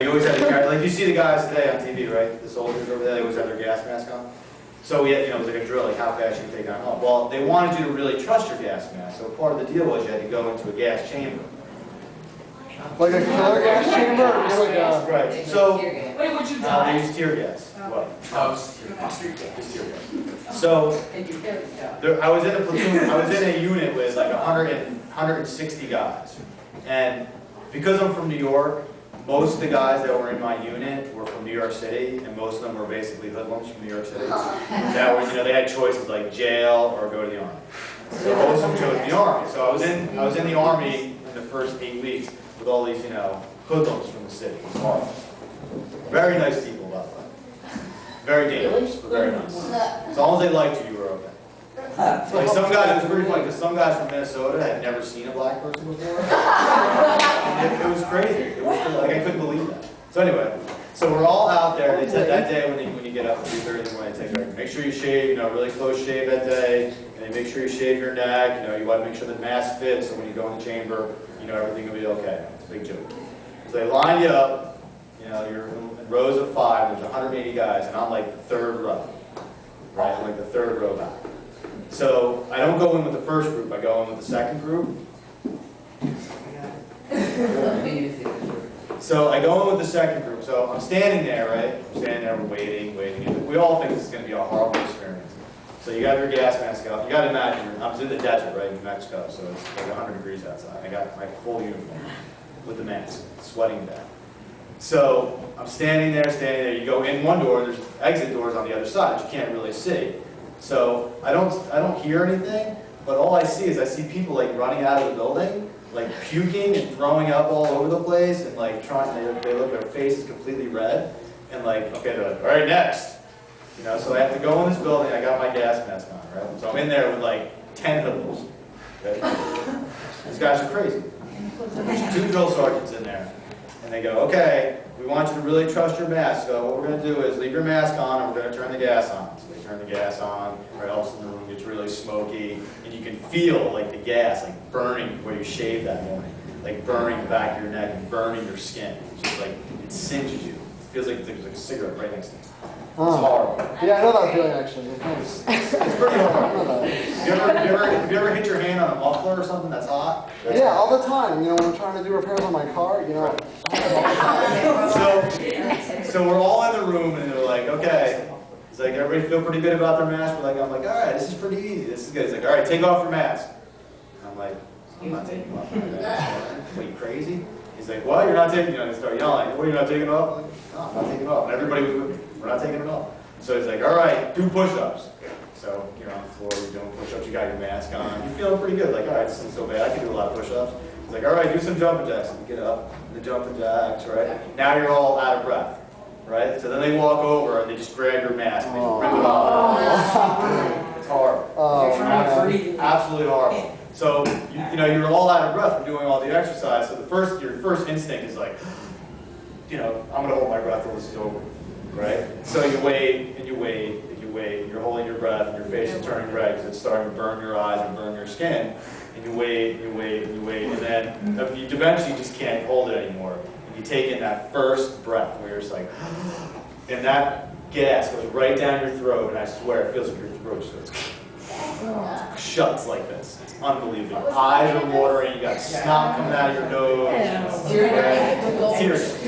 You always had to carry, like you see the guys today on TV, right? The soldiers over there, they always have their gas mask on. So we had, it was like a drill, like how fast you can take on home. Well, they wanted you to really trust your gas mask. So part of the deal was you had to go into a gas chamber. Like a killer gas chamber? Or just like a... Right. So Wait, what'd you die? they use tear gas. What? Oh, street gas. Just tear gas. So I was in a platoon. I was in a unit with like 160 guys, and because I'm from New York, most of the guys that were in my unit were from New York City, and most of them were basically hoodlums from New York City. That was, they had choices like jail or go to the army. So most of them chose the army. So I was in the army in the first 8 weeks with all these, hoodlums from the city. It was horrible. Very nice people, by the way. Very dangerous, but very nice. As long as they liked you, you were okay. Like some guys, it was pretty funny because some guys from Minnesota had never seen a black person before. It was crazy. It was like I couldn't believe that. So anyway, so we're all out there. They said that day when you get up at 3:30 in the morning, they say, make sure you shave, really close shave that day, and then make sure you shave your neck. You want to make sure the mask fits, so when you go in the chamber, everything will be okay. It's a big joke. So they line you up. You're in rows of 5. There's 180 guys, and I'm like the third row. Right, I'm like the third row back. So I don't go in with the first group, I go in with the second group. So I go in with the second group. So I'm standing there, right? I'm standing there, we're waiting. And we all think this is going to be a horrible experience. So you got your gas mask out. You got to imagine, I was in the desert, right, in Mexico, so it's like 100 degrees outside. I got my full uniform with the mask, sweating down. So I'm standing there. You go in one door, there's exit doors on the other side, you can't really see. So I don't hear anything, but all I see is people like running out of the building, like puking and throwing up all over the place, and like their face is completely red, and like, okay, they're like, all right, next. So I have to go in this building, I got my gas mask on, right? So I'm in there with like 10 hoodlums. Okay? These guys are crazy. There's 2 drill sergeants in there. And they go, okay, we want you to really trust your mask. So what we're going to do is leave your mask on and we're going to turn the gas on. So they turn the gas on, or else the room gets really smoky. And you can feel like the gas like burning where you shaved that morning. Like burning the back of your neck and burning your skin. It's just like, it singes you. It feels like there's like a cigarette right next to you. It's horrible. Yeah, I know that feeling actually. It's pretty horrible. Have you ever hit your hand on a muffler or something that's hot? Yeah, all the time. When I'm trying to do repairs on my car, So we're all in the room and they're like, okay. It's like, everybody feel pretty good about their mask? I'm like, all right, this is pretty easy. This is good. He's like, all right, take off your mask. And I'm like, I'm not taking off my mask. What, are you crazy? He's like, what? You're not taking it off? They start yelling. What, you're not taking it off? I'm like, no, I'm not taking it off. And everybody was with me. We're not taking it off. So he's like, all right, do push-ups. So you're on the floor, you're doing push-ups, you got your mask on. You're feeling pretty good. Like, all right, this isn't so bad. I can do a lot of push-ups. He's like, all right, do some jumping jacks. And you get up, and the jumping jacks, right? Now you're all out of breath, right? So then they walk over, and they just grab your mask, and they just rip it off. It's horrible. Absolutely horrible. So, you're all out of breath from doing all the exercise. So your first instinct is like, I'm going to hold my breath till this is over, right? So you wait, and you wait, and you wait. You're holding your breath, and your face is turning red because it's starting to burn your eyes and burn your skin. And you wait, and you wait, and you wait. And then you eventually just can't hold it anymore. And you take in that first breath where you're just like, and that gas goes right down your throat, and I swear it feels like your throat just goes shuts like this. It's unbelievable. Your eyes are watering, you got snot coming out of your nose. Tears.